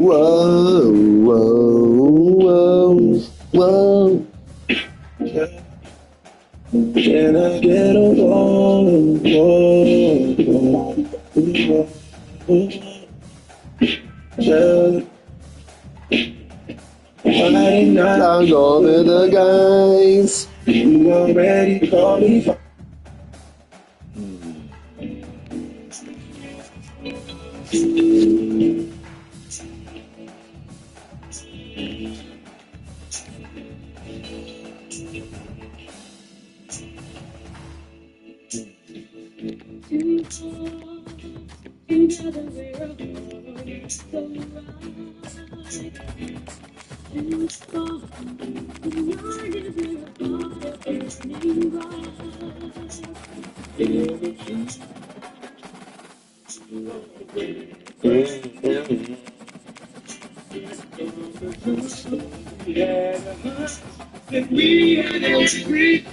Whoa, whoa, whoa, whoa. Can I get a whoa, whoa, whoa, whoa. Friday night, I'm over the guys. You already called me. We had everything.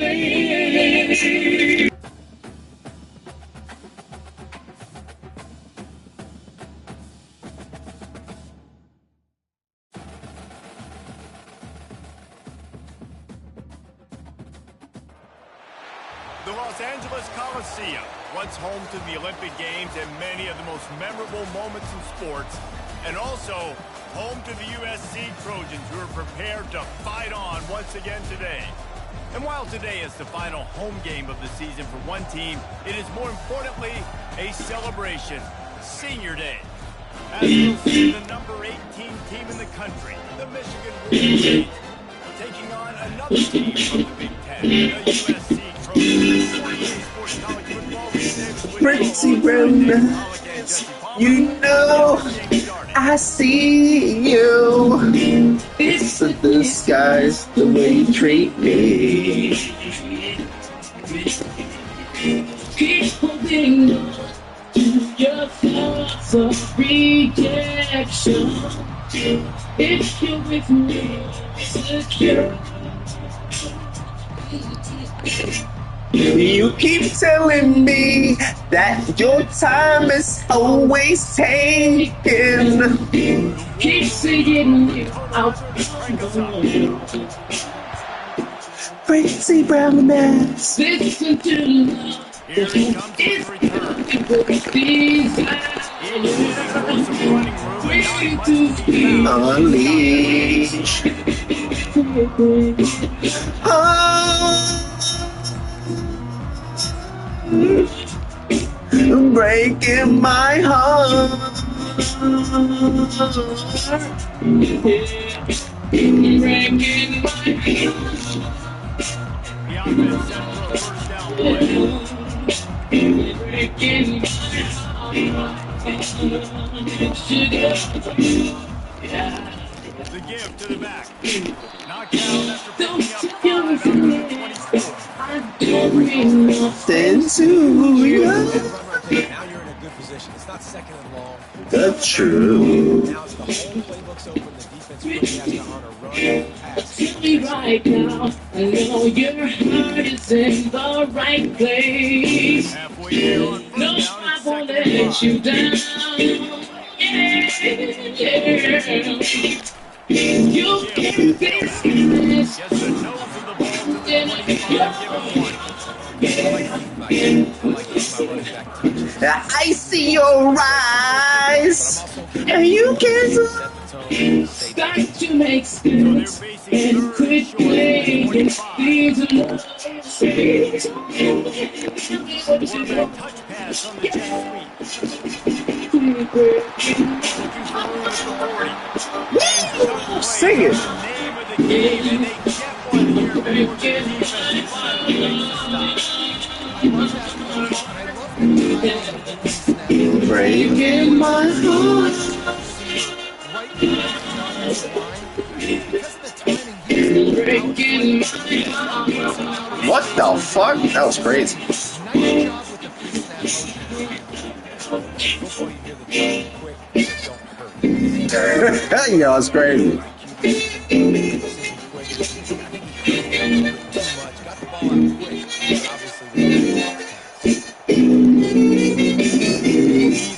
The Los Angeles Coliseum, once home to the Olympic Games and many of the most memorable moments in sports, and also home to the USC Trojans, who are prepared to fight on once again today. And while today is the final home game of the season for one team, it is more importantly a celebration, Senior Day. As we'll see the number 18 team in the country, the Michigan Wolverines, taking on another team from the Big Ten, the USC Pretty brown, you know I see you. It's the disguise, the way you treat me. Keep holding on to your thoughts of rejection. If you're with me, secure. You keep telling me that your time is always taken. Keep saying you out. Crazy brown ass. Listen to love. It's waiting to be unleashed. Breaking my heart. Breaking my breaking my the give to the back. Knocked down after picking up 5 I don't mean nothing to you. Now you're in a good position. It's not second and long. That's true. Now the whole playbook's open. The defense really has to honor run and pass. Tell me right now, I know your heart is in the right place. No, I won't let you down. You can fix this. I see your eyes, and you can't start to make sense and quit playing these love. Sing it. Breaking my heart. What the fuck? That was crazy. You know, it's crazy. He's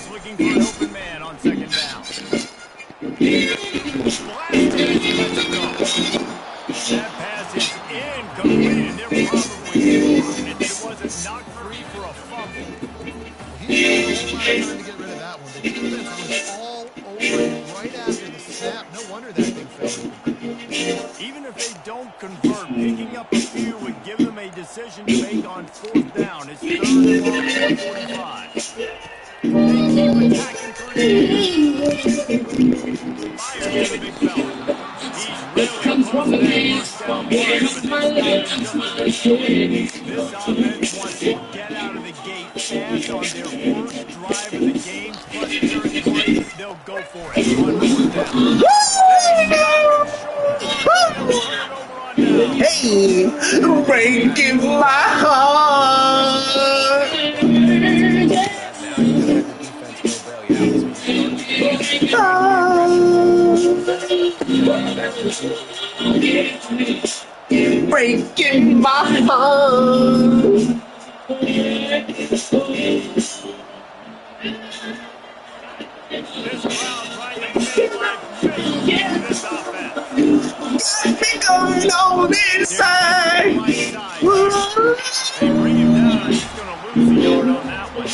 looking for an open man on second down. Blasted as he lets it go. That pass is incomplete, and they're probably fortunate that it wasn't knocked free for a fumble. He had a whole lot of time to get rid of that one. The defense was all over him right after the snap. No wonder that thing fell. Even if they don't convert, picking up a few would give them a decision to make on 4th down. It's 3rd and long from the 45. They keep attacking through the Myers is a big fella. He's really close to that first down mark, but this offense wants to get out of the gate fast on their first drive of the game. Plus, if they're in the break, they'll go for it. On 4th down. Hey, breaking my heart. Breaking my heart. This crowd trying to make life miserable for this offense. Become known inside. They bring him down. He's going to lose a yard on that one.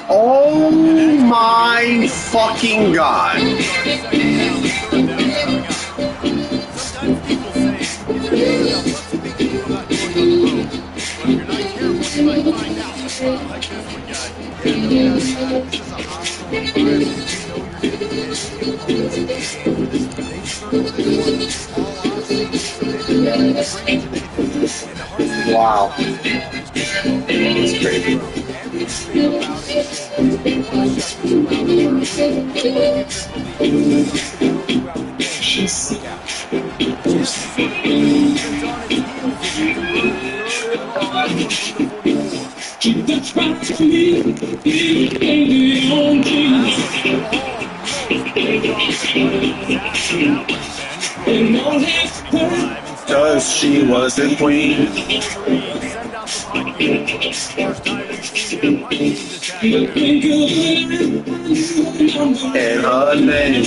Oh my fucking God. Sometimes people say, if you're good enough, what's the big deal about going on the road? But if you're not careful, you might find out. Like this one, guys. This is a hostile environment. You know you're going to get the opponents in the game for this. They circled this one all offseason, so they didn't bring it to anything. And the hardest thing Wow. it's crazy. Everything about it is they want to shut this around the world. They want to give them the throughout the game. Keep the trust to me, baby, on Cause she was the queen. And her name.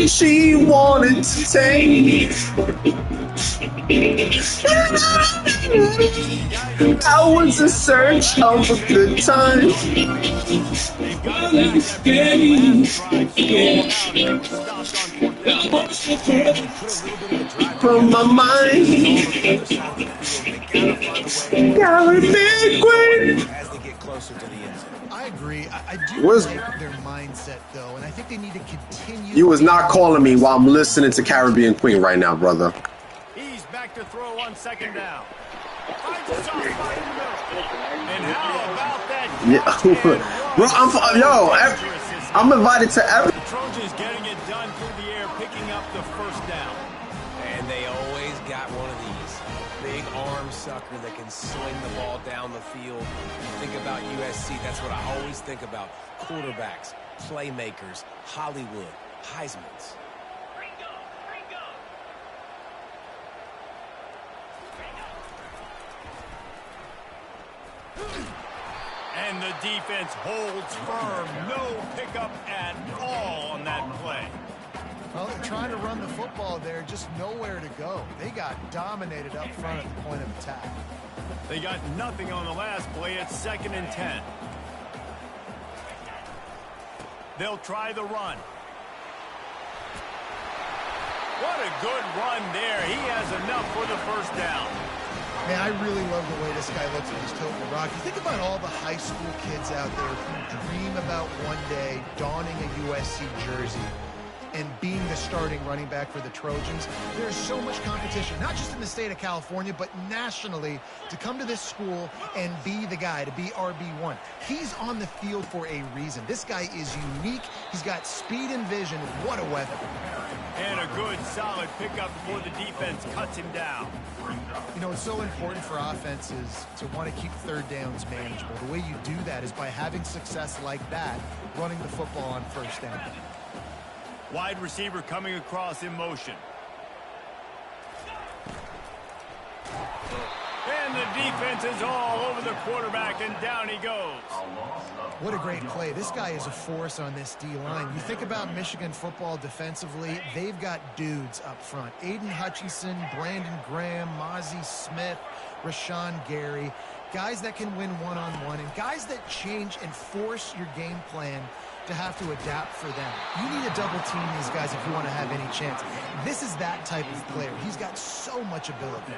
She wanted to take. I was in search of a good time. From my mind, Caribbean Queen. As they get closer to the end zone. I agree. I do Was- like their mindset, though, and I think they need to continue. You was not calling me while I'm listening to Caribbean Queen right now, brother. He's back to throw on 2nd down. Finds a soft spot in the middle. And how about that? Yeah, bro, I'm invited to every. The Trojans getting it done through the air, picking up the 1st down. And they always got one of these. Big arm sucker that can swing the ball down the field. You think about USC, that's what I always think about. Quarterbacks, playmakers, Hollywood, Heismans. And the defense holds firm. No pickup at all on that play. Well, they're trying to run the football there, just nowhere to go. They got dominated up front at the point of attack. They got nothing on the last play. It's 2nd and 10. They'll try the run. What a good run there. He has enough for the 1st down. Man, I really love the way this guy looks when he's toting the rock. You think about all the high school kids out there who dream about one day donning a USC jersey. and being the starting running back for the Trojans. There's so much competition, not just in the state of California, but nationally, to come to this school and be the guy, to be RB1. He's on the field for a reason. This guy is unique. He's got speed and vision. What a weapon. And a good, solid pickup before the defense cuts him down. You know, it's so important for offenses to want to keep third downs manageable. The way you do that is by having success like that, running the football on first down. Wide receiver coming across in motion. And the defense is all over the quarterback, and down he goes. What a great play. This guy is a force on this D-line. You think about Michigan football defensively, they've got dudes up front. Aiden Hutchinson, Brandon Graham, Mozzie Smith, Rashawn Gary. Guys that can win one-on-one, and guys that change and force your game plan to have to adapt for them. You need to double team these guys if you want to have any chance. This is that type of player. He's got so much ability.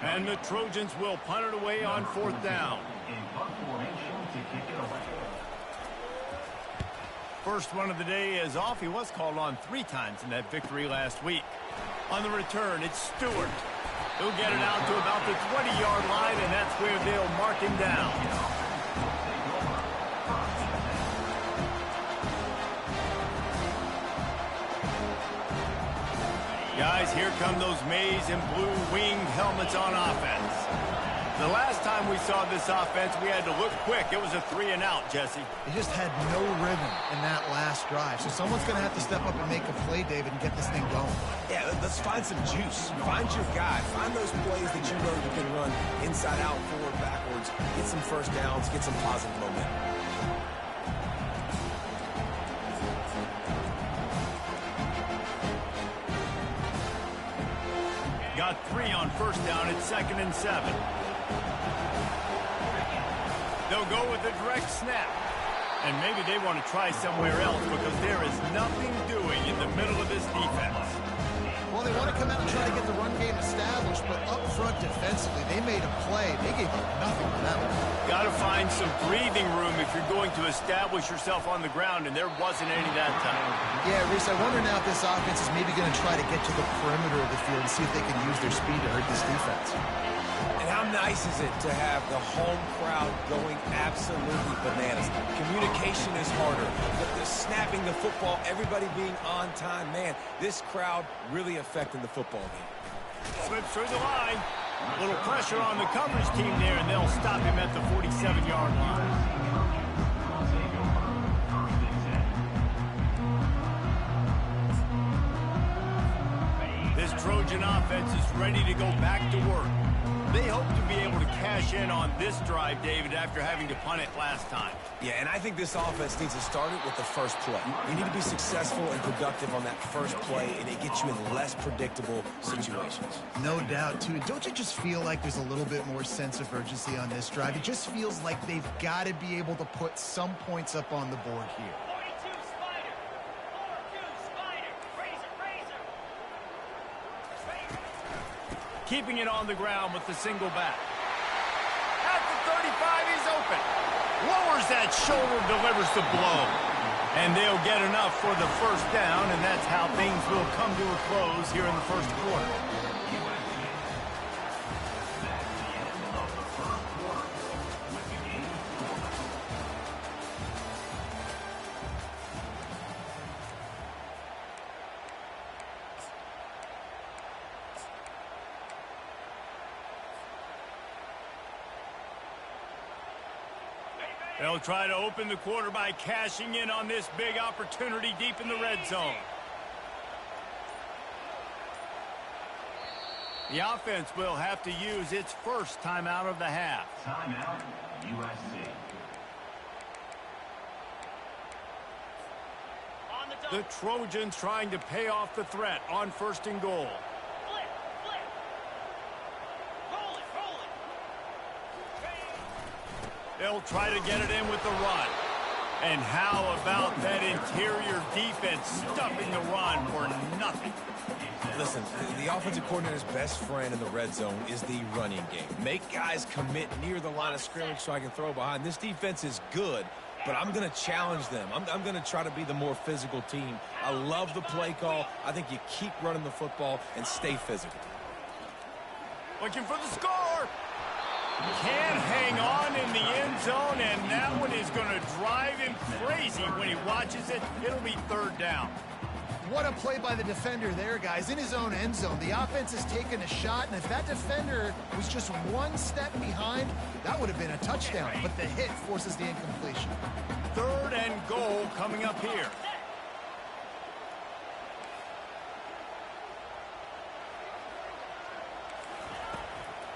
And the Trojans will punt it away on fourth down. First one of the day is off. He was called on 3 times in that victory last week. On the return, it's Stewart. He'll get it out to about the 20-yard line, and that's where they'll mark him down. Guys, here come those maize and blue winged helmets on offense. The last time we saw this offense, we had to look quick. It was a 3-and-out, Jesse. They just had no rhythm in that last drive. So someone's going to have to step up and make a play, David, and get this thing going. Yeah, let's find some juice. Find your guy. Find those plays that you know you can run inside out, forward, backwards. Get some first downs. Get some positive momentum. Got 3 on first down at 2nd and 7. They'll go with a direct snap. And maybe they want to try somewhere else because there is nothing doing in the middle of this defense. Well, they want to come out and try to get the run game established, but up front defensively, they made a play. They gave up nothing on that one. Got to find some breathing room if you're going to establish yourself on the ground, and there wasn't any that time. Yeah, Reese, I wonder now if this offense is maybe going to try to get to the perimeter of the field and see if they can use their speed to hurt this defense. And how nice is it to have the home crowd going absolutely bananas? Communication is harder. The snapping the football, everybody being on time. Man, this crowd really affecting the football game. Slips through the line. A little pressure on the coverage team there, and they'll stop him at the 47-yard line. This Trojan offense is ready to go back to work. They hope to be able to cash in on this drive, David, after having to punt it last time. Yeah, and I think this offense needs to start it with the first play. You need to be successful and productive on that first play, and it gets you in less predictable situations. No doubt, too. Don't you just feel like there's a little bit more sense of urgency on this drive? It just feels like they've got to be able to put some points up on the board here. Keeping it on the ground with the single back. At the 35, he's open. Lowers that shoulder, delivers the blow. And they'll get enough for the first down, and that's how things will come to a close here in the first quarter. They'll try to open the quarter by cashing in on this big opportunity deep in the red zone. The offense will have to use its first timeout of the half. Timeout, USC. The Trojans trying to pay off the threat on 1st and goal. They'll try to get it in with the run. And how about that interior defense stuffing the run for nothing? Listen, the offensive coordinator's best friend in the red zone is the running game. Make guys commit near the line of scrimmage so I can throw behind. This defense is good but I'm going to challenge them. I'm going to try to be the more physical team. I love the play call. I think you keep running the football and stay physical. Looking for the score. Can't hang on in the end zone, and that one is going to drive him crazy when he watches it. It'll be third down. What a play by the defender there, guys. In his own end zone, the offense has taken a shot, and if that defender was just one step behind, that would have been a touchdown. But the hit forces the incompletion. Third and goal coming up here.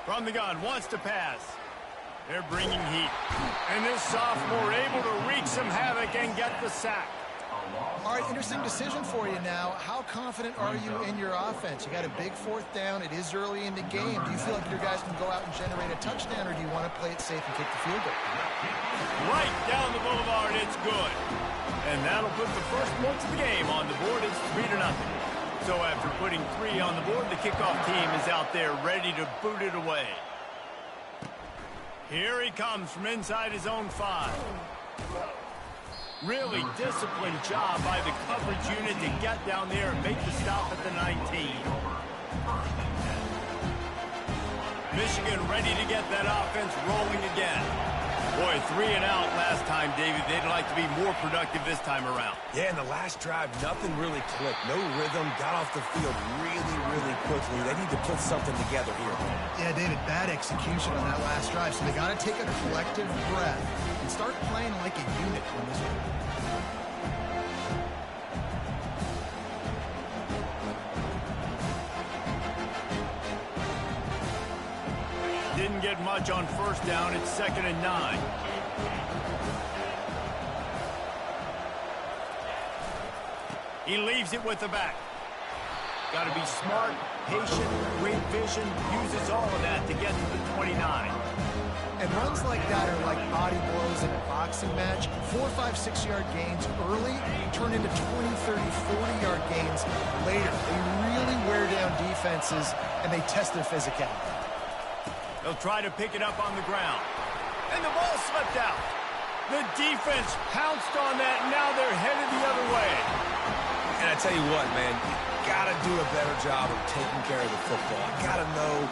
From the gun, wants to pass. They're bringing heat. And this sophomore able to wreak some havoc and get the sack. All right, interesting decision for you now. How confident are you in your offense? You got a big fourth down. It is early in the game. Do you feel like your guys can go out and generate a touchdown, or do you want to play it safe and kick the field goal? Right down the boulevard, it's good. And that'll put the first points of the game on the board. It's 3-0. So after putting 3 on the board, the kickoff team is out there ready to boot it away. Here he comes from inside his own 5. Really disciplined job by the coverage unit to get down there and make the stop at the 19. Michigan ready to get that offense rolling again. Boy, 3 and out last time, David. They'd like to be more productive this time around. Yeah, in the last drive, nothing really clicked. No rhythm, got off the field really, really quickly. They need to put something together here. Yeah, David, bad execution on that last drive. So they got to take a collective breath and start playing like a unit on this one. Didn't get much on first down. It's 2nd and 9. He leaves it with the back. Got to be smart, patient, great vision. Uses all of that to get to the 29. And runs like that are like body blows in a boxing match. 4, 5, 6-yard gains early turn into 20, 30, 40-yard gains later. They really wear down defenses, and they test their physicality. They'll try to pick it up on the ground. And the ball slipped out. The defense pounced on that, and now they're headed the other way. And I tell you what, man, you got to do a better job of taking care of the football. I got to know.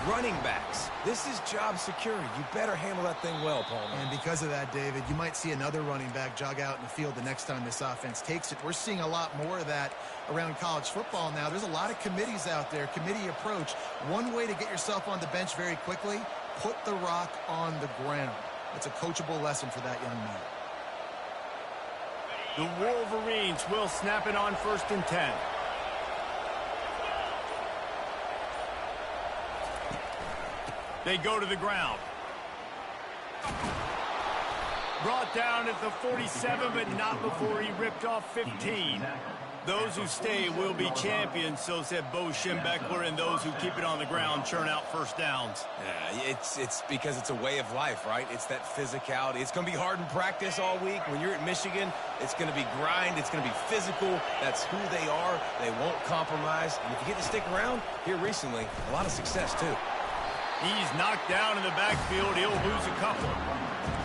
Running backs. This is job security. You better handle that thing well, Paul. And because of that, David, you might see another running back jog out in the field the next time this offense takes it. We're seeing a lot more of that around college football now. There's a lot of committees out there, committee approach. One way to get yourself on the bench very quickly, put the rock on the ground. It's a coachable lesson for that young man. The Wolverines will snap it on 1st and 10. They go to the ground. Brought down at the 47, but not before he ripped off 15. Those who stay will be champions, so said Bo Schembechler, and those who keep it on the ground churn out first downs. Yeah, it's because it's a way of life, right? It's that physicality. It's going to be hard in practice all week. When you're at Michigan, it's going to be grind. It's going to be physical. That's who they are. They won't compromise. And if you get to stick around here recently, a lot of success, too. He's knocked down in the backfield. He'll lose a couple.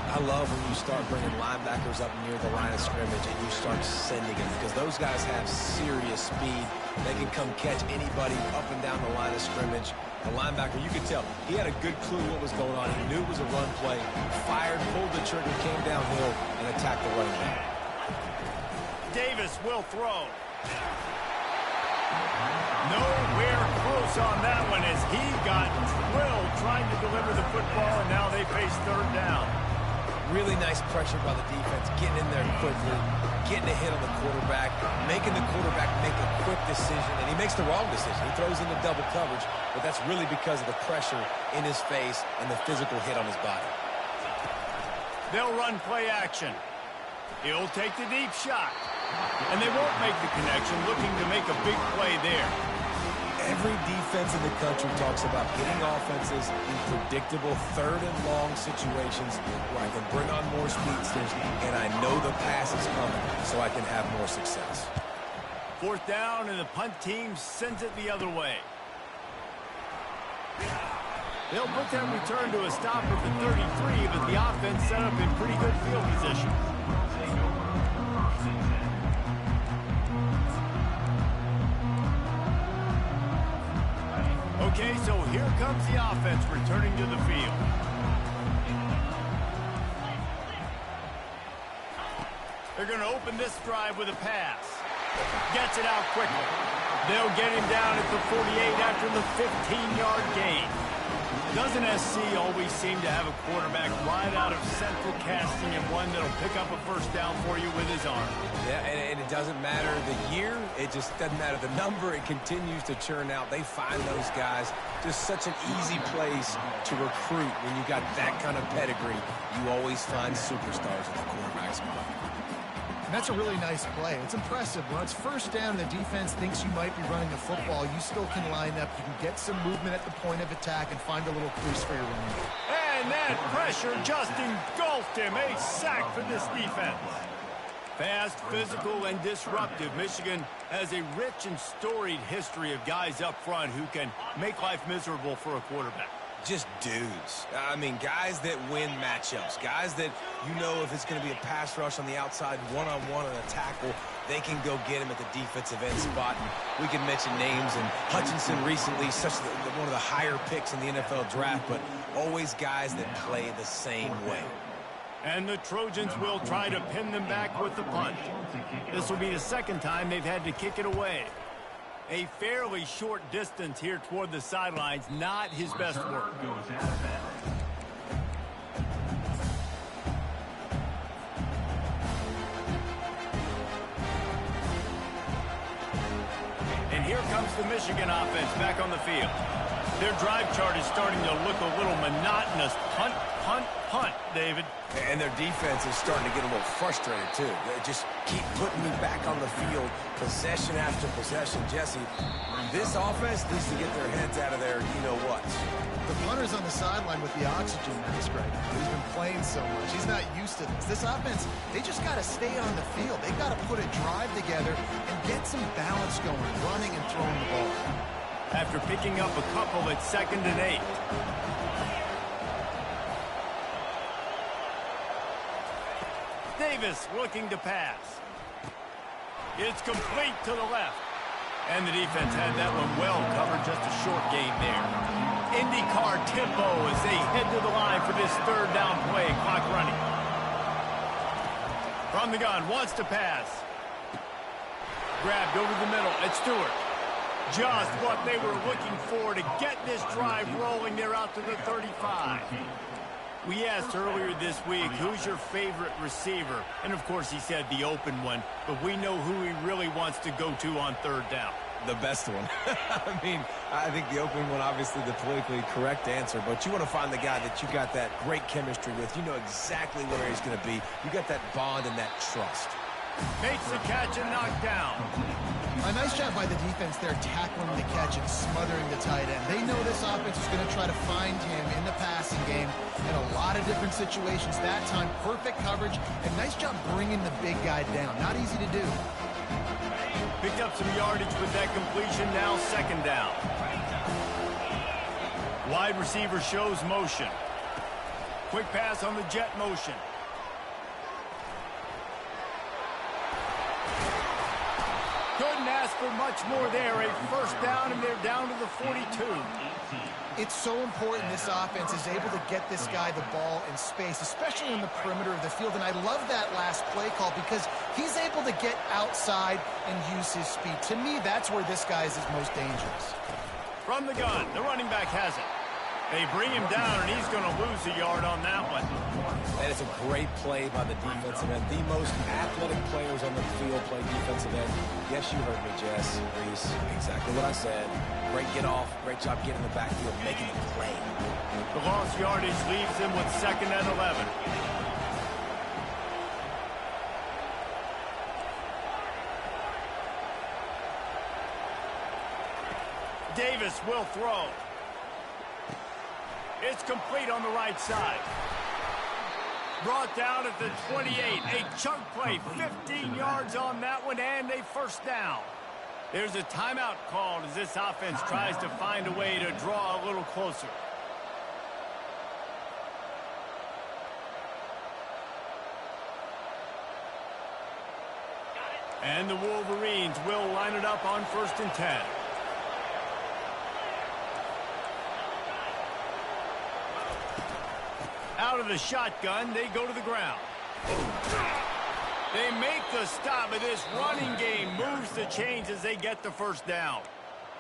I love when you start bringing linebackers up near the line of scrimmage and you start sending them, because those guys have serious speed. They can come catch anybody up and down the line of scrimmage. The linebacker, you could tell, he had a good clue what was going on. He knew it was a run play, fired, pulled the trigger, came downhill, and attacked the running back. Davis will throw. Nowhere close on that one as he got drilled trying to deliver the football, and now they face 3rd down. Really nice pressure by the defense, getting in there quickly, getting a hit on the quarterback, making the quarterback make a quick decision, and he makes the wrong decision. He throws into double coverage, but that's really because of the pressure in his face and the physical hit on his body. They'll run play action. He'll take the deep shot, and they won't make the connection, looking to make a big play there. Every defense in the country talks about hitting offenses in predictable 3rd and long situations where I can bring on more speedsters and I know the pass is coming so I can have more success. 4th down, and the punt team sends it the other way. They'll put that return to a stop at the 33, but the offense set up in pretty good field position. Okay, so here comes the offense returning to the field. They're going to open this drive with a pass. Gets it out quickly. They'll get him down at the 48 after the 15-yard gain. Doesn't SC always seem to have a quarterback right out of central casting and one that'll pick up a first down for you with his arm? Yeah, and it doesn't matter the year. It just doesn't matter the number. It continues to churn out. They find those guys. Just such an easy place to recruit when you got that kind of pedigree. You always find superstars at the quarterback spot. And that's a really nice play. It's impressive. When it's first down and the defense thinks you might be running the football, you still can line up. You can get some movement at the point of attack and find a little crease for your running back. And that pressure just engulfed him. A sack for this defense. Fast, physical, and disruptive. Michigan has a rich and storied history of guys up front who can make life miserable for a quarterback. Just dudes. I mean, guys that win matchups. Guys that, you know, if it's going to be a pass rush on the outside, one-on-one on a tackle, they can go get him at the defensive end spot. And we can mention names, and Hutchinson recently, one of the higher picks in the NFL draft, but always guys that play the same way. And the Trojans will try to pin them back with the punt. This will be the second time they've had to kick it away. A fairly short distance here toward the sidelines, not his best work. And here comes the Michigan offense back on the field. Their drive chart is starting to look a little monotonous. Punt, punt, punt, David. And their defense is starting to get a little frustrated, too. They just keep putting me back on the field, possession after possession. Jesse, this offense needs to get their heads out of there, you-know-what. The punter's on the sideline with the oxygen mask right now. He's been playing so much. He's not used to this. This offense, they just got to stay on the field. They've got to put a drive together and get some balance going, running and throwing the ball. After picking up a couple at 2nd and 8. Davis looking to pass. It's complete to the left. And the defense had that one well covered, just a short gain there. IndyCar tempo as they head to the line for this 3rd down play. Clock running. From the gun, wants to pass. Grabbed over the middle at Stewart. Just what they were looking for to get this drive rolling. They're out to the 35. We asked earlier this week, who's your favorite receiver? And, of course, he said the open one. But we know who he really wants to go to on 3rd down. The best one. I mean, I think the opening one, obviously the politically correct answer, but you want to find the guy that you got that great chemistry with. You know exactly where he's going to be. You got that bond and that trust. Makes the catch and knocked down. A nice job by the defense there, tackling the catch and smothering the tight end. They know this offense is going to try to find him in the passing game in a lot of different situations. That time, perfect coverage, and nice job bringing the big guy down. Not easy to do. Picked up some yardage with that completion, now 2nd down. Wide receiver shows motion. Quick pass on the jet motion. Couldn't ask for much more there. A 1st down, and they're down to the 42. It's so important this offense is able to get this guy the ball in space, especially on the perimeter of the field. And I love that last play call because he's able to get outside and use his speed. To me, that's where this guy is his most dangerous. From the gun, the running back has it. They bring him down, and he's going to lose a yard on that one. And it's a great play by the defensive end. The most athletic players on the field play defensive end. Yes, you heard me, Jess, Reese. Exactly what I said. Great get off. Great job getting the backfield, making the play. The lost yardage leaves him with 2nd and 11. Davis will throw. It's complete on the right side. Brought down at the 28. A chunk play, 15 yards on that one, and a 1st down. There's a timeout called as this offense tries to find a way to draw a little closer. And the Wolverines will line it up on 1st and 10. Out of the shotgun, they go to the ground. They make the stop, but this running game moves the chains as they get the 1st down.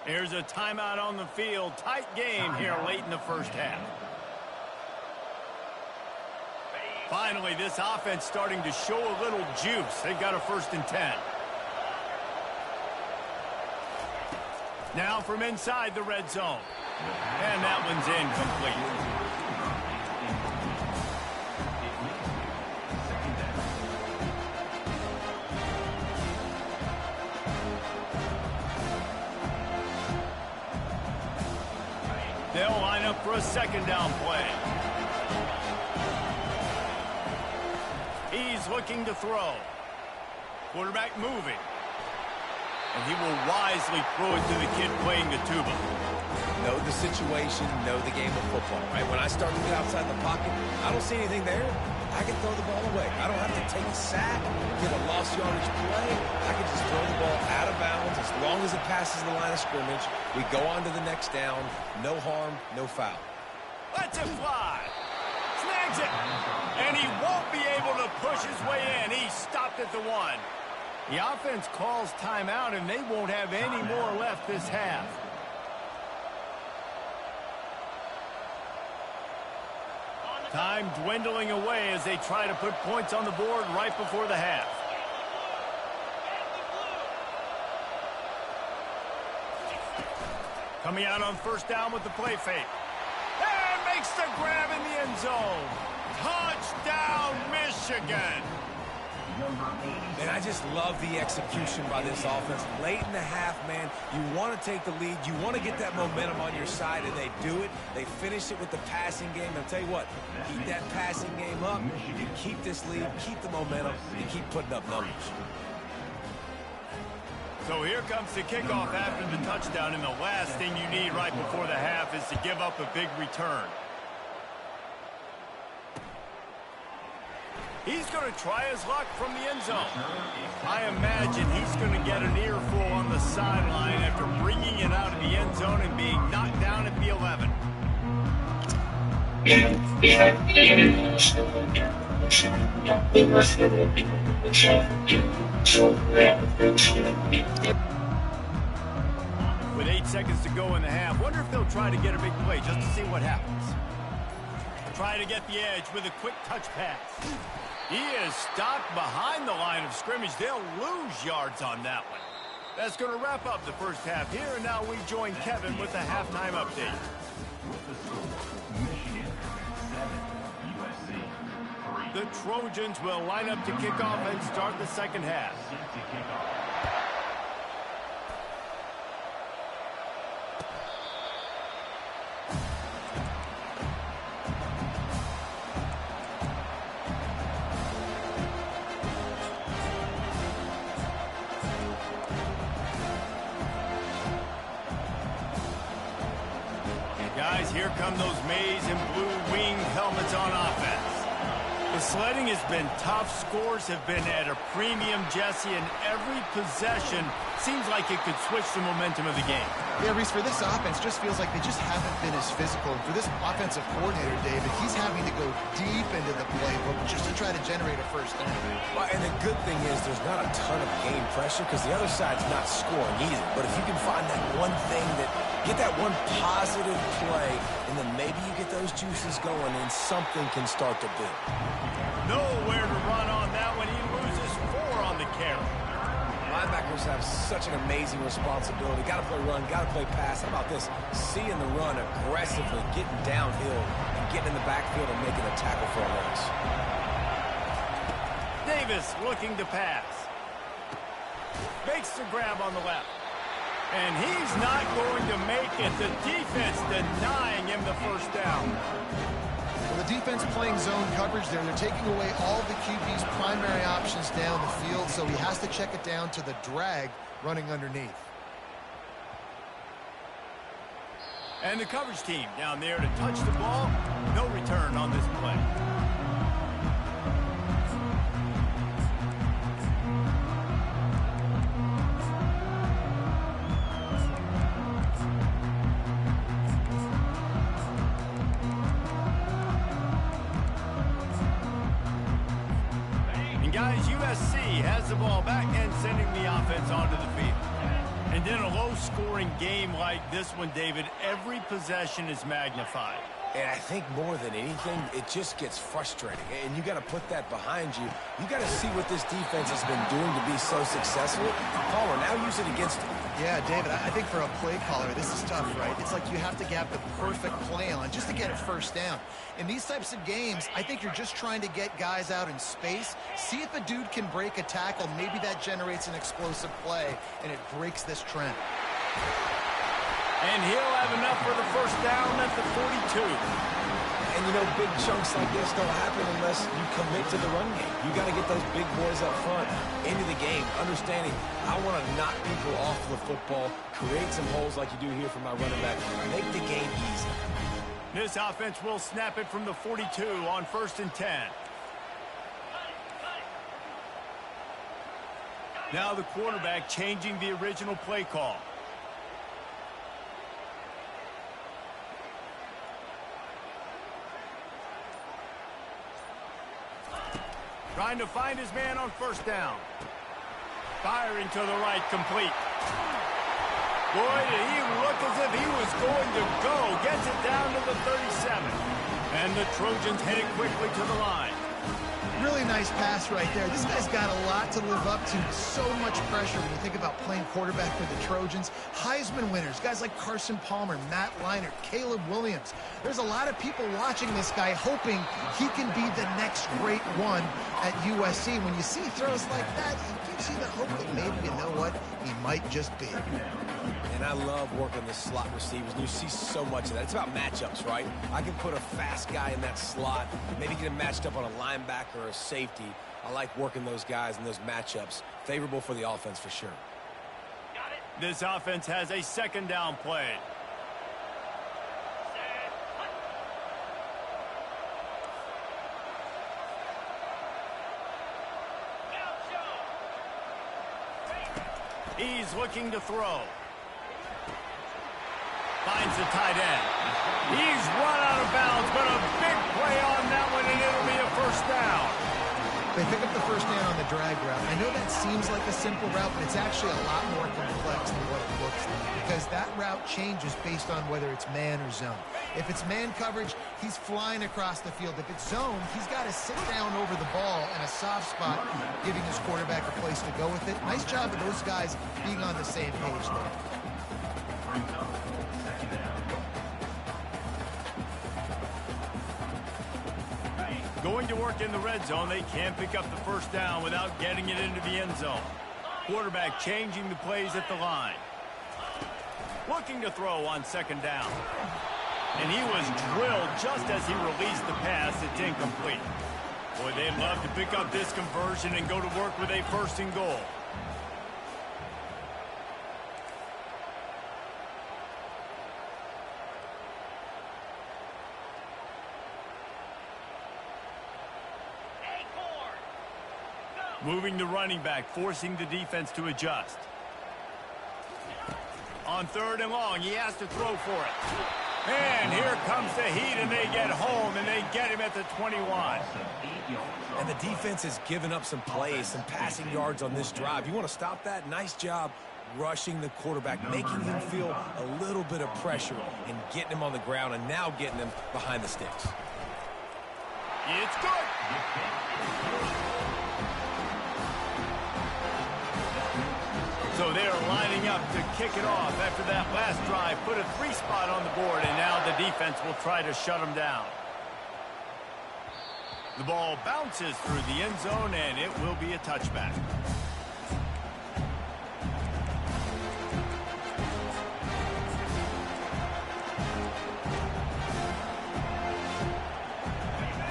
There's a timeout on the field. Tight game here late in the 1st half. Finally, this offense starting to show a little juice. They've got a 1st and 10. Now from inside the red zone. And that one's incomplete. They'll line up for a 2nd down play. He's looking to throw. Quarterback moving. And he will wisely throw it to the kid playing the tuba. Know the situation, know the game of football, right? When I start to get outside the pocket, I don't see anything there. I can throw the ball away. I don't have to take a sack, get a lost yardage play. I can just throw the ball out of bounds as long as it passes the line of scrimmage. We go on to the next down. No harm, no foul. Lets it fly. Snags it. And he won't be able to push his way in. He stopped at the 1. The offense calls timeout, and they won't have any more left this half. Time dwindling away as they try to put points on the board right before the half. Coming out on 1st down with the play fake. And makes the grab in the end zone. Touchdown, Michigan. And I just love the execution by this offense. Late in the half, man, you want to take the lead. You want to get that momentum on your side, and they do it. They finish it with the passing game. I'll tell you what, keep that passing game up. You keep this lead, keep the momentum, and keep putting up numbers. So here comes the kickoff after the touchdown, and the last thing you need right before the half is to give up a big return. He's going to try his luck from the end zone. I imagine he's going to get an earful on the sideline after bringing it out of the end zone and being knocked down at the 11. With 8 seconds to go in the half, wonder if they'll try to get a big play just to see what happens. Try to get the edge with a quick touch pass. He is stopped behind the line of scrimmage. They'll lose yards on that one. That's going to wrap up the 1st half here, and now we join Kevin with the halftime update. The Trojans will line up to kick off and start the 2nd half. Guys, here come those maize and blue winged helmets on offense. The sledding has been tough. Scores have been at a premium, Jesse, and every possession seems like it could switch the momentum of the game. Yeah, Reese, for this offense, just feels like they just haven't been as physical. And for this offensive coordinator, David, he's having to go deep into the playbook just to try to generate a 1st down. Well, and the good thing is there's not a ton of game pressure because the other side's not scoring either. But if you can find that one thing that get that one positive play, and then maybe you get those juices going and something can start to build. Nowhere to run on that one. He loses 4 on the carry. Linebackers have such an amazing responsibility. Got to play run, got to play pass. How about this? Seeing the run aggressively, getting downhill, and getting in the backfield and making a tackle for a loss. Davis looking to pass. Makes the grab on the left. And he's not going to make it. The defense denying him the 1st down. Well, the defense playing zone coverage there. They're taking away all the QB's primary options down the field, so he has to check it down to the drag running underneath. And the coverage team down there to touch the ball. No return on this play. And guys, USC has the ball back and sending the offense onto the field. And in a low-scoring game like this one, David, every possession is magnified. And I think more than anything, it just gets frustrating. And you got to put that behind you. You got to see what this defense has been doing to be so successful. Caller, now use it against them. Yeah, David, I think for a play caller, this is tough, right? It's like you have to have the perfect play on just to get a first down. In these types of games, I think you're just trying to get guys out in space, see if a dude can break a tackle. Maybe that generates an explosive play, and it breaks this trend. And he'll have enough for the first down at the 42. And, you know, big chunks like this don't happen unless you commit to the run game. You got to get those big boys up front into the game, understanding I want to knock people off the football, create some holes like you do here for my running back, make the game easy. This offense will snap it from the 42 on 1st and 10. Now the quarterback changing the original play call. Trying to find his man on 1st down. Firing to the right, complete. Boy, did he look as if he was going to go. Gets it down to the 37. And the Trojans headed quickly to the line. Really nice pass right there. This guy's got a lot to live up to. So much pressure when you think about playing quarterback for the Trojans. Heisman winners, guys like Carson Palmer, Matt Leinart, Caleb Williams. There's a lot of people watching this guy hoping he can be the next great one at USC. When you see throws like that, it gives you the hope that maybe, you know what, he might just be. And I love working the slot receivers. And you see so much of that. It's about matchups, right? I can put a fast guy in that slot, maybe get him matched up on a linebacker or a safety. I like working those guys in those matchups. Favorable for the offense for sure. This offense has a 2nd down play. He's looking to throw. Finds the tight end. He's run out of bounds, but a big play on that one, and it'll be a 1st down. They pick up the 1st down on the drag route. I know that seems like a simple route, but it's actually a lot more complex than what it looks like, because that route changes based on whether it's man or zone. If it's man coverage, he's flying across the field. If it's zone, he's got to sit down over the ball in a soft spot, giving his quarterback a place to go with it. Nice job of those guys being on the same page there. Going to work in the red zone, they can't pick up the 1st down without getting it into the end zone. Quarterback changing the plays at the line. Looking to throw on 2nd down. And he was drilled just as he released the pass. It's incomplete. Boy, they'd love to pick up this conversion and go to work with a 1st and goal. Moving the running back, forcing the defense to adjust. On 3rd and long, he has to throw for it. And here comes the heat, and they get home, and they get him at the 21. And the defense has given up some plays, some passing yards on this drive. You want to stop that? Nice job rushing the quarterback, making him feel a little bit of pressure and getting him on the ground, and now getting him behind the sticks. It's good. So they're lining up to kick it off after that last drive. Put a 3 spot on the board, and now the defense will try to shut them down. The ball bounces through the end zone, and it will be a touchback.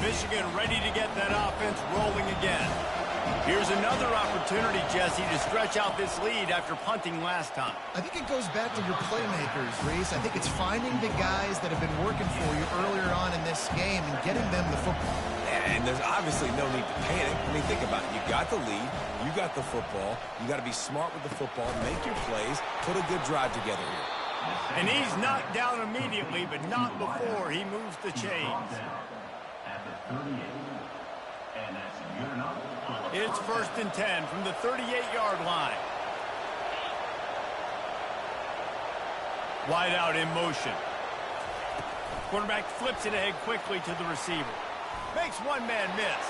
Michigan ready to get that offense rolling again. Here's another opportunity, Jesse, to stretch out this lead after punting last time. I think it goes back to your playmakers, Reese. I think it's finding the guys that have been working for you earlier on in this game and getting them the football. And there's obviously no need to panic. I mean, think about it. You got the lead. You got the football. You got to be smart with the football. Make your plays. Put a good drive together here. And he's knocked down immediately, but not before he moves the chains. At the 38. And that's good enough. It's 1st and 10 from the 38-yard line. Wide out in motion. Quarterback flips it ahead quickly to the receiver. Makes one man miss.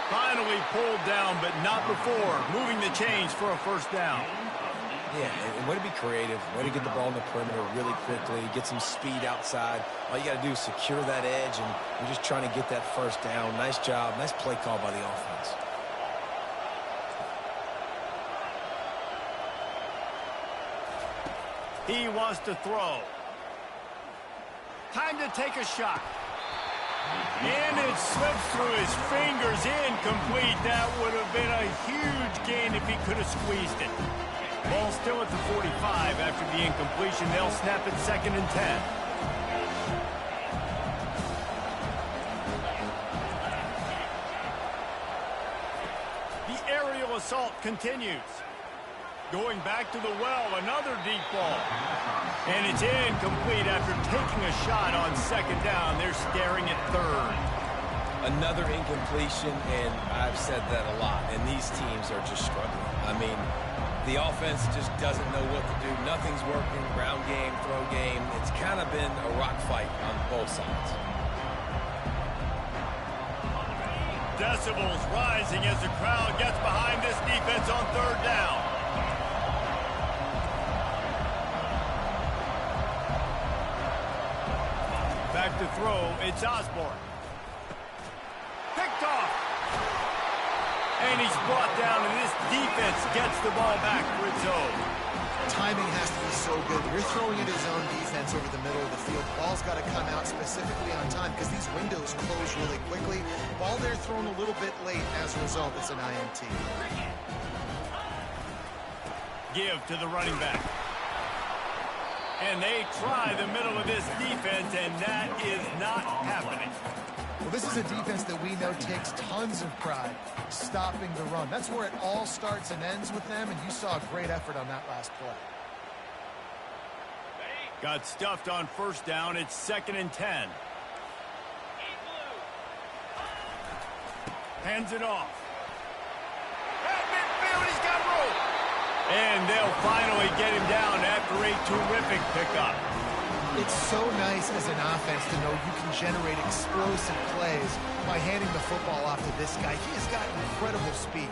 Finally pulled down, but not before moving the chains for a 1st down. Yeah, and way to be creative, way to get the ball in the perimeter really quickly, get some speed outside. All you got to do is secure that edge, and you're just trying to get that 1st down. Nice job, nice play call by the offense. He wants to throw. Time to take a shot. And it slips through his fingers, incomplete. That would have been a huge gain if he could have squeezed it. Ball still at the 45 after the incompletion. They'll snap it 2nd and 10. The aerial assault continues. Going back to the well, another deep ball. And it's incomplete after taking a shot on 2nd down. They're staring at 3rd. Another incompletion, and I've said that a lot, and these teams are just struggling. I mean, the offense just doesn't know what to do. Nothing's working. Ground game, throw game. It's kind of been a rock fight on both sides. Decibels rising as the crowd gets behind this defense on 3rd down. Back to throw, it's Osborne. Picked off. And he's brought down, and this defense gets the ball back for its own. Timing has to be so good. You're throwing at his own defense over the middle of the field. Ball's got to come out specifically on time because these windows close really quickly. Ball there thrown a little bit late. As a result, it's an INT. Give to the running back. And they try the middle of this defense, and that is not happening. Well, this is a defense that we know takes tons of pride stopping the run. That's where it all starts and ends with them, and you saw a great effort on that last play. Got stuffed on 1st down. It's 2nd and 10. Hands it off. At midfield, he's got room. And they'll finally get him down after a terrific pickup. It's so nice as an offense to know you can generate explosive plays by handing the football off to this guy. He has got incredible speed.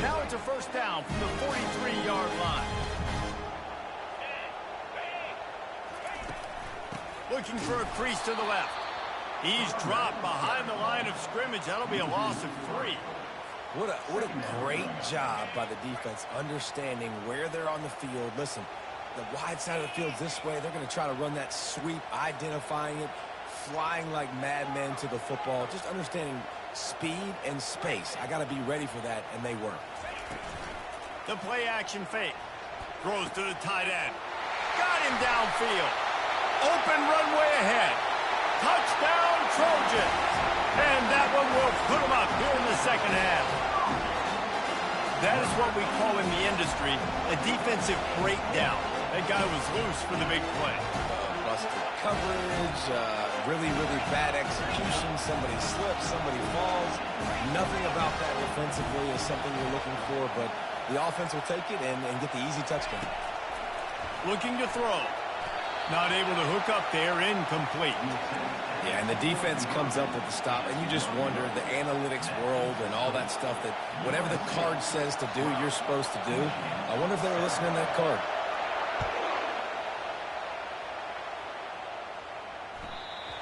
Now it's a 1st down from the 43-yard line. Looking for a crease to the left. He's dropped behind the line of scrimmage. That'll be a loss of 3. What a great job by the defense understanding where they're on the field. Listen, the wide side of the field's this way. They're going to try to run that sweep, identifying it, flying like madmen to the football, just understanding speed and space. I got to be ready for that, and they were. The play-action fake. Throws to the tight end. Got him downfield. Open runway ahead. Touchdown, Trojans. And that one will put them up here in the 2nd half. That is what we call in the industry a defensive breakdown. That guy was loose for the big play. Busted coverage, really, really bad execution. Somebody slips, somebody falls. Nothing about that defensively is something you're looking for, but the offense will take it and get the easy touchdown. Looking to throw. Not able to hook up there, incomplete. Yeah, and the defense comes up with the stop, and you just wonder, the analytics world and all that stuff, that whatever the card says to do, you're supposed to do. I wonder if they were listening to that card.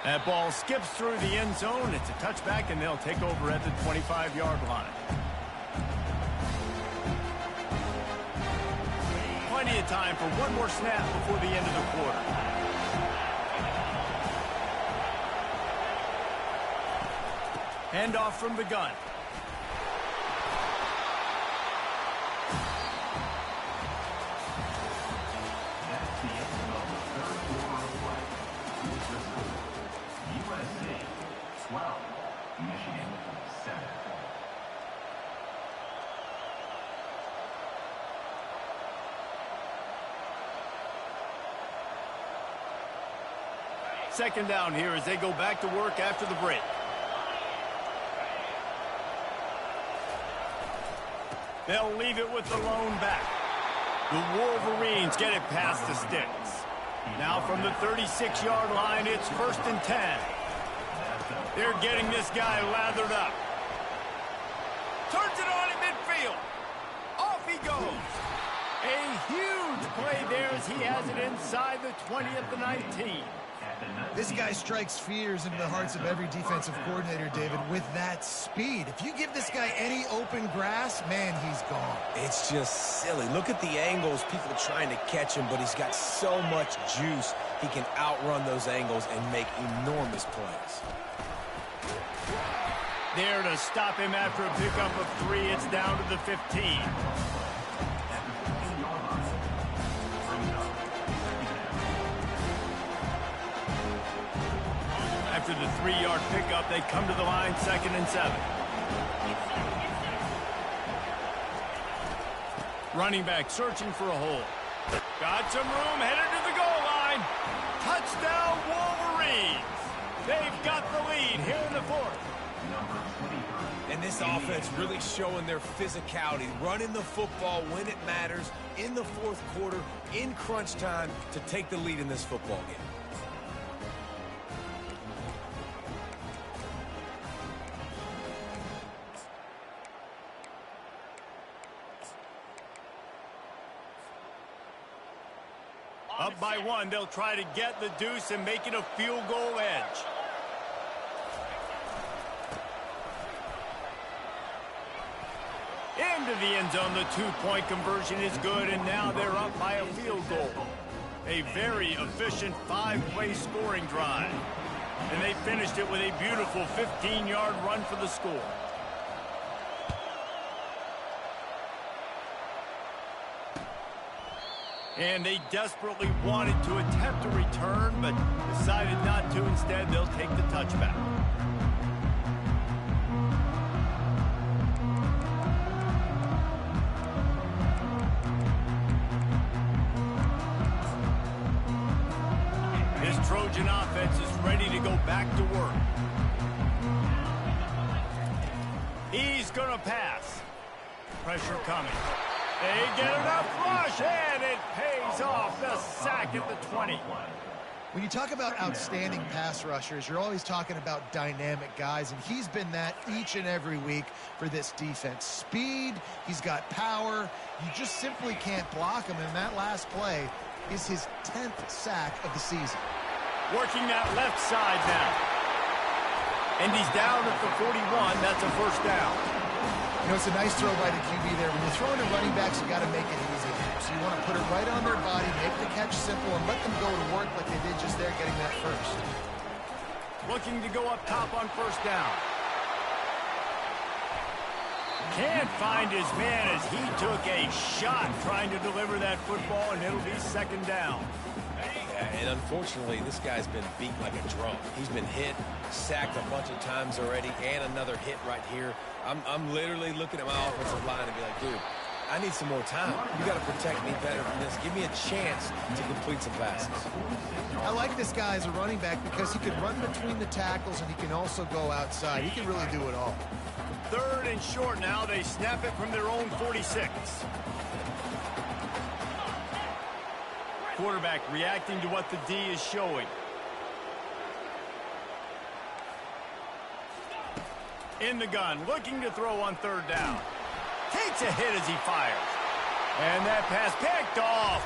That ball skips through the end zone. It's a touchback, and they'll take over at the 25-yard line. Plenty of time for one more snap before the end of the quarter. Handoff from the gun. Second down here as they go back to work after the break. They'll leave it with the lone back. The Wolverines get it past the sticks. Now from the 36-yard line, it's 1st and 10. They're getting this guy lathered up. Turns it on in midfield. Off he goes. A huge play there as he has it inside the 20 at the 19. This guy strikes fears into the hearts of every defensive coordinator, David, with that speed. If you give this guy any open grass, man, he's gone. It's just silly. Look at the angles, people are trying to catch him, but he's got so much juice. He can outrun those angles and make enormous plays. There to stop him after a pickup of 3. It's down to the 15. After the 3-yard pickup, they come to the line, 2nd and 7. Running back searching for a hole. Got some room, headed to the goal line. Touchdown, Wolverines. They've got the lead here in the 4th. And this offense really showing their physicality, running the football when it matters, in the 4th quarter, in crunch time, to take the lead in this football game. Up by 1, they'll try to get the deuce and make it a field goal edge. Into the end zone, the 2-point conversion is good, and now they're up by a field goal. A very efficient 5-play scoring drive. And they finished it with a beautiful 15-yard run for the score. And they desperately wanted to attempt a return, but decided not to. Instead, they'll take the touchback. This Trojan offense is ready to go back to work. He's going to pass. Pressure coming. They get enough rush, and it pays off. The sack at the 20. When you talk about outstanding pass rushers, you're always talking about dynamic guys, and he's been that each and every week for this defense. Speed, he's got power. You just simply can't block him, and that last play is his 10th sack of the season. Working that left side now. And he's down at the 41. That's a 1st down. You know, it's a nice throw by the QB there. When you're throwing to running backs, you got to make it easy. So you want to put it right on their body, make the catch simple, and let them go to work like they did just there getting that first. Looking to go up top on 1st down. Can't find his man as he took a shot trying to deliver that football, and it'll be 2nd down. And unfortunately, this guy's been beat like a drum. He's been hit, sacked a bunch of times already, and another hit right here. I'm literally looking at my offensive line and be like, dude, I need some more time. You got to protect me better than this. Give me a chance to complete some passes. I like this guy as a running back because he can run between the tackles and he can also go outside. He can really do it all. 3rd and short now. They snap it from their own 46. Quarterback reacting to what the D is showing. In the gun, looking to throw on 3rd down. Takes a hit as he fires. And that pass picked off.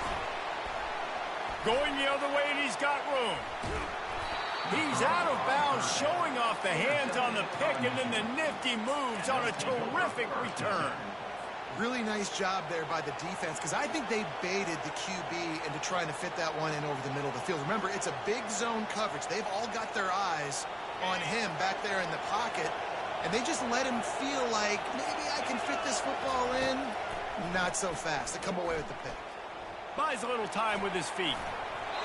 Going the other way, and he's got room. He's out of bounds, showing off the hands on the pick, and then the nifty moves on a terrific return. Really nice job there by the defense because I think they baited the QB into trying to fit that one in over the middle of the field. Remember, it's a big zone coverage. They've all got their eyes on him back there in the pocket, and they just let him feel like maybe I can fit this football in. Not so fast. They come away with the pick. Buys a little time with his feet.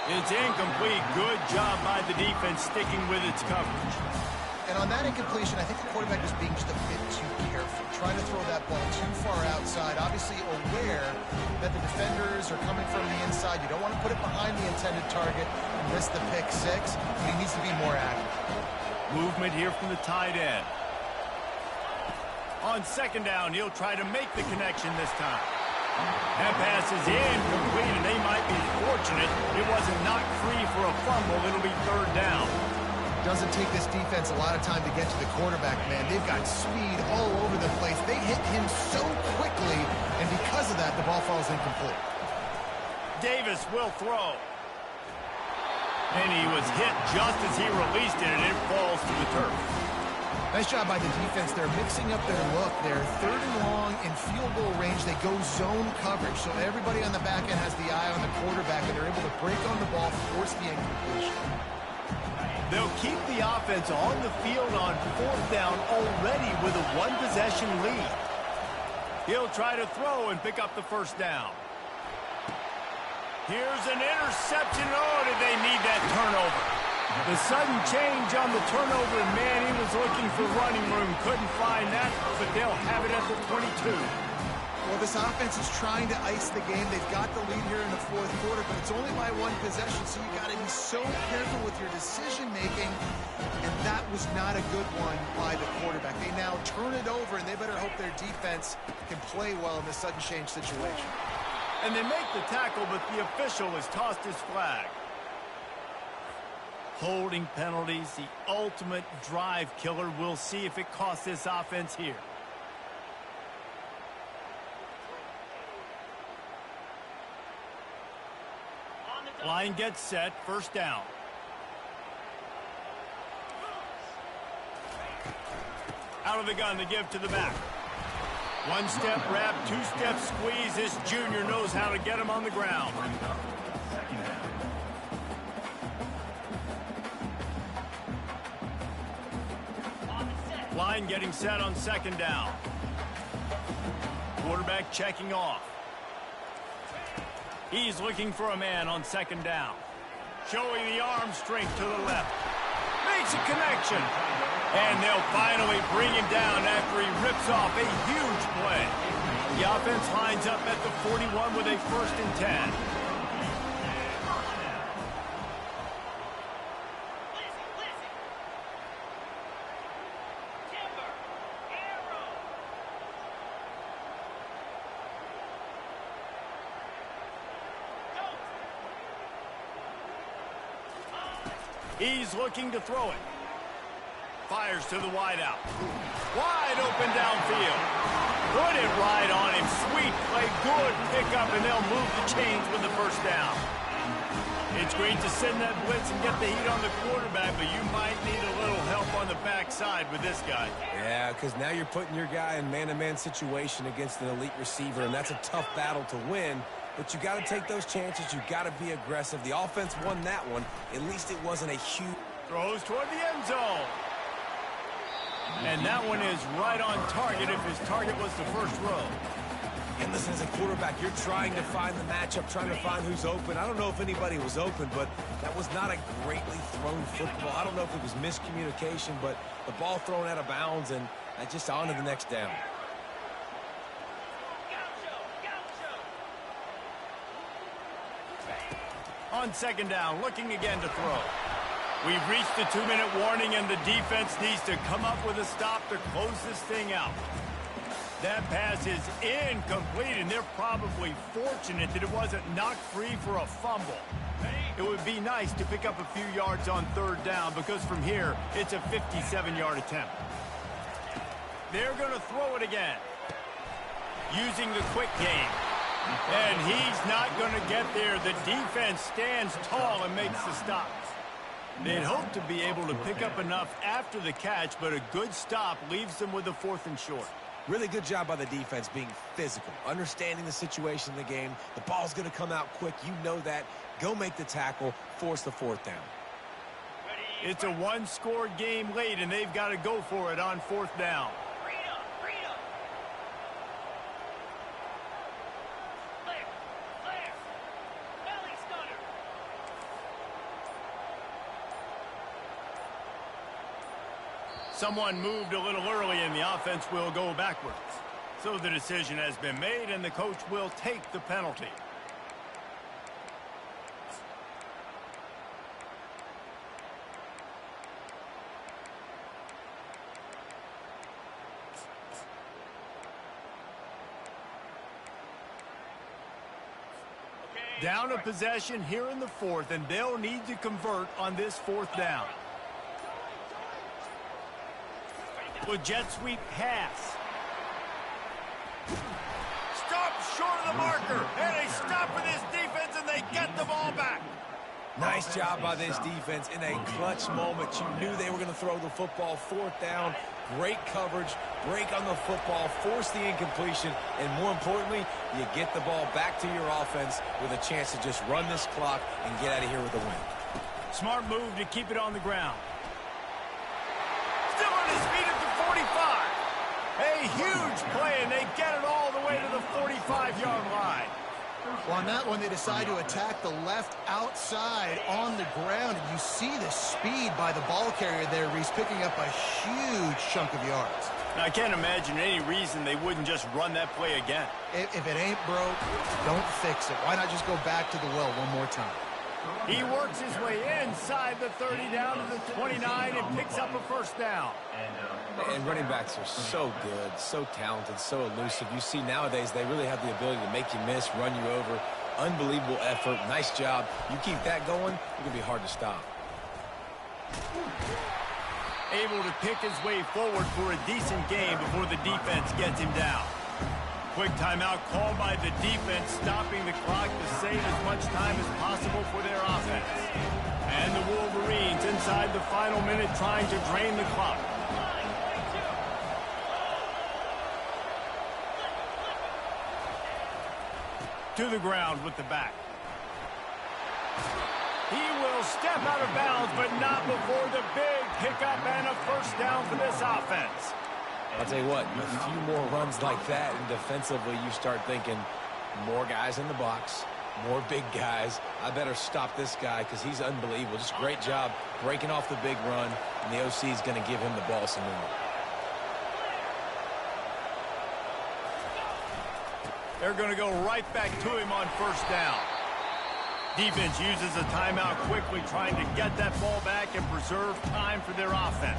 It's incomplete. Good job by the defense sticking with its coverage. And on that incompletion, I think the quarterback was being just a bit too careful, trying to throw that ball too far outside, obviously aware that the defenders are coming from the inside. You don't want to put it behind the intended target and miss the pick six, but he needs to be more accurate. Movement here from the tight end. On second down, he'll try to make the connection this time. That pass is incomplete, and they might be fortunate it wasn't knocked free for a fumble. It'll be third down. Doesn't take this defense a lot of time to get to the quarterback, man. They've got speed all over the place. They hit him so quickly, and because of that, the ball falls incomplete. Davis will throw. And he was hit just as he released it, and it falls to the turf. Nice job by the defense. They're mixing up their look. They're third and long in field goal range. They go zone coverage, so everybody on the back end has the eye on the quarterback, and they're able to break on the ball, force the incompletion. They'll keep the offense on the field on fourth down already with a one-possession lead. He'll try to throw and pick up the first down. Here's an interception. Oh, did they need that turnover? The sudden change on the turnover, man, he was looking for running room. Couldn't find that, but they'll have it at the 22. Well, this offense is trying to ice the game. They've got the lead here in the fourth quarter, but it's only by one possession, so you got to be so careful with your decision-making, and that was not a good one by the quarterback. They now turn it over, and they better hope their defense can play well in this sudden change situation. And they make the tackle, but the official has tossed his flag. Holding penalties, the ultimate drive killer. We'll see if it costs this offense here. Line gets set, first down. Out of the gun to give to the back. One-step wrap, two-step squeeze. This junior knows how to get him on the ground. Line getting set on second down. Quarterback checking off. He's looking for a man on second down. Showing the arm strength to the left. Makes a connection. And they'll finally bring him down after he rips off a huge play. The offense lines up at the 41 with a 1st and 10. He's looking to throw it. Fires to the wideout. Wide open downfield. Put it right on him. Sweet play. Good pickup, and they'll move the chains with the first down. It's great to send that blitz and get the heat on the quarterback, but you might need a little help on the backside with this guy. Yeah, because now you're putting your guy in man-to-man situation against an elite receiver, and that's a tough battle to win. But you got to take those chances. You got to be aggressive. The offense won that one. At least it wasn't a huge... Throws toward the end zone. And that one is right on target if his target was the first row. And listen, as a quarterback, you're trying to find the matchup, trying to find who's open. I don't know if anybody was open, but that was not a greatly thrown football. I don't know if it was miscommunication, but the ball thrown out of bounds, and just on to the next down. On second down, looking again to throw. We've reached the 2-minute warning, and the defense needs to come up with a stop to close this thing out. That pass is incomplete, and they're probably fortunate that it wasn't knocked free for a fumble. It would be nice to pick up a few yards on third down, because from here, it's a 57-yard attempt. They're going to throw it again. Using the quick game. And he's not going to get there. The defense stands tall and makes the stop. They'd hope to be able to pick up enough after the catch, but a good stop leaves them with a 4th and short. Really good job by the defense being physical, understanding the situation in the game. The ball's going to come out quick. You know that. Go make the tackle, force the 4th down. It's a one-score game late, and they've got to go for it on 4th down. Someone moved a little early and the offense will go backwards. So the decision has been made and the coach will take the penalty. Down a possession here in the fourth, and they'll need to convert on this fourth down. With jet sweep pass. Stop short of the marker, and they stop for this defense, and they get the ball back. Nice job by this defense in a clutch moment. You knew they were going to throw the football. Fourth down, great coverage, break on the football, force the incompletion, and more importantly, you get the ball back to your offense with a chance to just run this clock and get out of here with a win. Smart move to keep it on the ground. Still on his feet at the 45. A huge play, and they get it all the way to the 45-yard line. Well, on that one, they decide to attack the left outside on the ground, and you see the speed by the ball carrier there, Reese, picking up a huge chunk of yards. Now, I can't imagine any reason they wouldn't just run that play again. If it ain't broke, don't fix it. Why not just go back to the well one more time? He works his way inside the 30 down to the 29 and picks up a first down. And running backs are so good, so talented, so elusive. You see nowadays they really have the ability to make you miss, run you over. Unbelievable effort. Nice job. You keep that going, you're going to be hard to stop. Able to pick his way forward for a decent game before the defense gets him down. Quick timeout called by the defense, stopping the clock to save as much time as possible for their offense. And the Wolverines inside the final minute trying to drain the clock. To the ground with the back. He will step out of bounds, but not before the big pickup and a first down for this offense. I'll tell you what, a few more runs like that, and defensively you start thinking more guys in the box, more big guys. I better stop this guy because he's unbelievable. Just great job breaking off the big run, and the OC is going to give him the ball some more. They're going to go right back to him on first down. Defense uses a timeout quickly, trying to get that ball back and preserve time for their offense.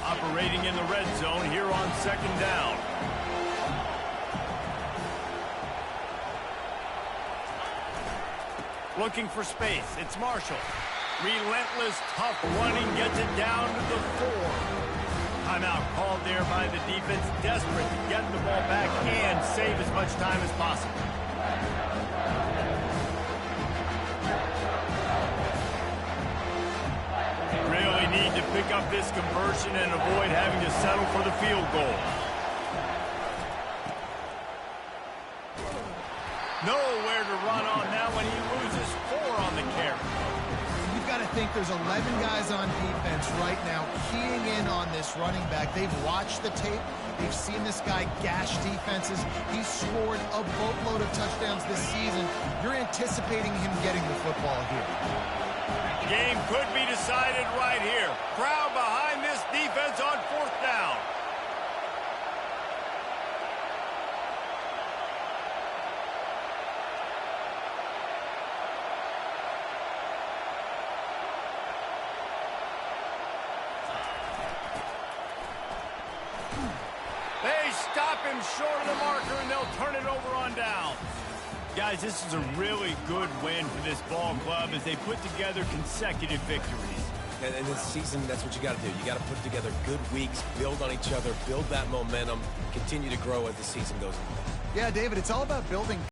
Operating in the red zone here on second down. Looking for space. It's Marshall. Relentless, tough running gets it down to the 4. Timeout called there by the defense, desperate to get the ball back and save as much time as possible. Really need to pick up this conversion and avoid having to settle for the field goal. Nowhere to run on that when he loses 4 on the carry. You've got to think there's 11 guys on defense right now keying in on this running back. They've watched the tape. They've seen this guy gash defenses. He's scored a boatload of touchdowns this season. You're anticipating him getting the football here. Game could be decided right here. Crowd behind this defense on fourth down. They stop him short of the marker, and they'll turn it over on down. Guys, this is a really good win for this ball club as they put together consecutive victories. And this season, that's what you got to do. You got to put together good weeks, build on each other, build that momentum, continue to grow as the season goes on. Yeah, David, it's all about building